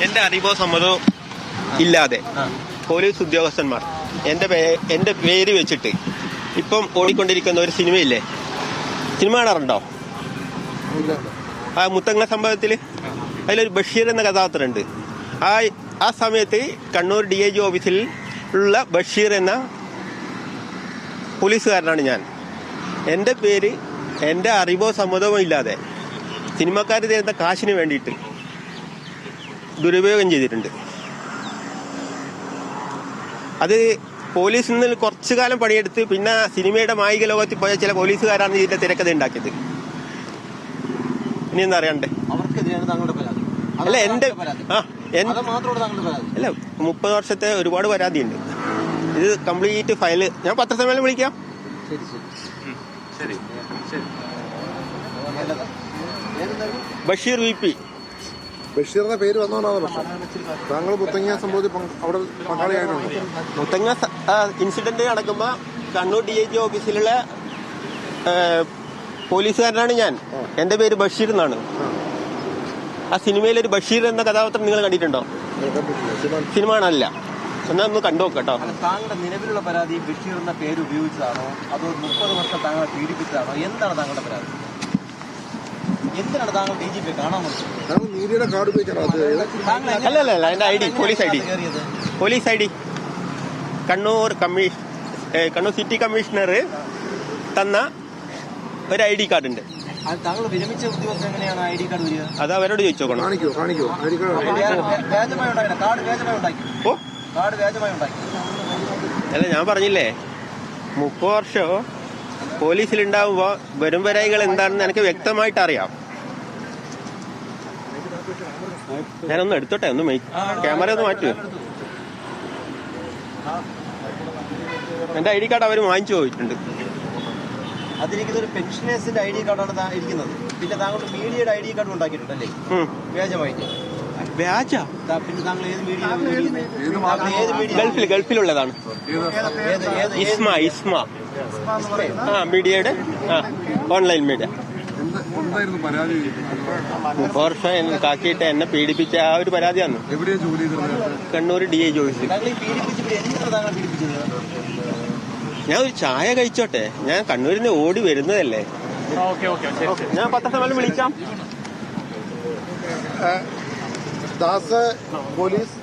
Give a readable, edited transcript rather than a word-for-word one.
എന്റെ അറിവോ സമ്മതോ ഇല്ലാതെ പോലീസ് ഉദ്യോഗസ്ഥന്മാർ എന്റെ പേര് വെച്ചിട്ട് ഇപ്പം ഓടിക്കൊണ്ടിരിക്കുന്ന ഒരു സിനിമയില്ലേ, സിനിമ കാണാറുണ്ടോ? ആ മുത്തങ്ങ സംഭവത്തില് അതിലൊരു ബഷീർ എന്ന കഥാപാത്രമുണ്ട്. ആ സമയത്ത് കണ്ണൂർ DIG ഓഫീസിൽ ഉള്ള ബഷീർ എന്ന പോലീസുകാരനാണ് ഞാൻ. എൻ്റെ പേര് എൻ്റെ അറിവോ സമ്മതമോ ഇല്ലാതെ സിനിമക്കാർ തരുന്ന കാശിന് വേണ്ടിയിട്ട് ദുരുപയോഗം ചെയ്തിട്ടുണ്ട്. അത് പോലീസിൽ നിന്ന് കുറച്ചു കാലം പണിയെടുത്ത് പിന്നെ സിനിമയുടെ മായിക ലോകത്തിൽ പോയ ചില പോലീസുകാരാണ് ഇതിന്റെ തിരക്കഥ ഉണ്ടാക്കിയത്. ഇനി എന്താ അറിയണ്ടേ? അല്ല എന്റെ അല്ല 30 വർഷത്തെ ഒരുപാട് പരാതിയുണ്ട്. ഇത് കംപ്ലീറ്റ് ഫയല് ഞാൻ പത്രസമ്മേളനം വിളിക്കാം. ബഷീർ VP. ബഷീറിന്റെ പേര് വന്നോണ്ടാണ് പ്രശ്നം. താങ്കൾ മുത്തങ്ങ സംഭവത്തിൽ അവിടെ പങ്കാളിയായിട്ടുണ്ട്. മുത്തങ്ങ ഇൻസിഡന്റ് നടക്കുമ്പോ കണ്ണൂർ DIG ഓഫീസിലുള്ള പോലീസുകാരനാണ് ഞാൻ. എന്റെ പേര് ബഷീർ എന്നാണ്. ആ സിനിമയിലൊരു ബഷീർ എന്ന കഥാപാത്രം നിങ്ങൾ കണ്ടിട്ടുണ്ടോ? സിനിമ ആണല്ല, എന്നാ ഒന്ന് കണ്ടുനോക്കട്ടോ. താങ്കളുടെ നിലവിലുള്ള പരാതി ബഷീർ എന്ന പേര് ഉപയോഗിച്ചതാണോ അതോ 30 വർഷം താങ്കളെ പീഡിപ്പിച്ചതാണോ? എന്താണ് താങ്കളുടെ പരാതി? എന്തിനാണ് താങ്കൾ DGP കാണാൻ നീതിയുടെ കാർഡ് അല്ലല്ല എന്റെ ID police ID Kannur city commissioner തന്ന ഒരു ID കാർഡ് ഉണ്ട്. താങ്കൾ വിരമിച്ച ഉദ്യോഗസ്ഥർ എങ്ങനെയാണ് ID കാർഡ് വരിക? അത് അവരോട് ചോദിച്ചോക്കണം. അല്ല ഞാൻ പറഞ്ഞില്ലേ 30 വർഷം പോലീസിലുണ്ടാവുമ്പോ വരും വരായികൾ എന്താണെന്ന് എനിക്ക് വ്യക്തമായിട്ട് അറിയാം. ഞാനൊന്ന് എടുത്തോട്ടെ, ഒന്ന് ക്യാമറ ഒന്ന് മാറ്റുമോ? എന്റെ ID കാർഡ് അവർ വാങ്ങിച്ചു പോയിട്ടുണ്ട്. അതിരിക്കുന്നൊരു പെൻഷനേഴ്സിന്റെ ID കാർഡാണ് ഇരിക്കുന്നത്. പിന്നെ താങ്കളുടെ മീഡിയയുടെ ID കാർഡ് ഉണ്ടാക്കിയിട്ടുണ്ടല്ലേ വ്യാജമായിട്ട്? വ്യാജ? പിന്നെ താങ്കൾ ഏത് മീഡിയ? ഗൾഫിലുള്ളതാണ്. ഇസ്മ മീഡിയയുടെ ഓൺലൈൻ മീഡിയ. 30 വർഷം കാക്കിയിട്ട് എന്നെ പീഡിപ്പിച്ച ആ ഒരു പരാതിയാണ്. കണ്ണൂർ DIG ഓഫീസിൽ. ഞാൻ ഒരു ചായ കഴിച്ചോട്ടെ, ഞാൻ കണ്ണൂരിന് ഓടി വരുന്നതല്ലേ. ഞാൻ പത്രസമ്മേളനം വിളിക്കാം. ദാസ് പോലീസ്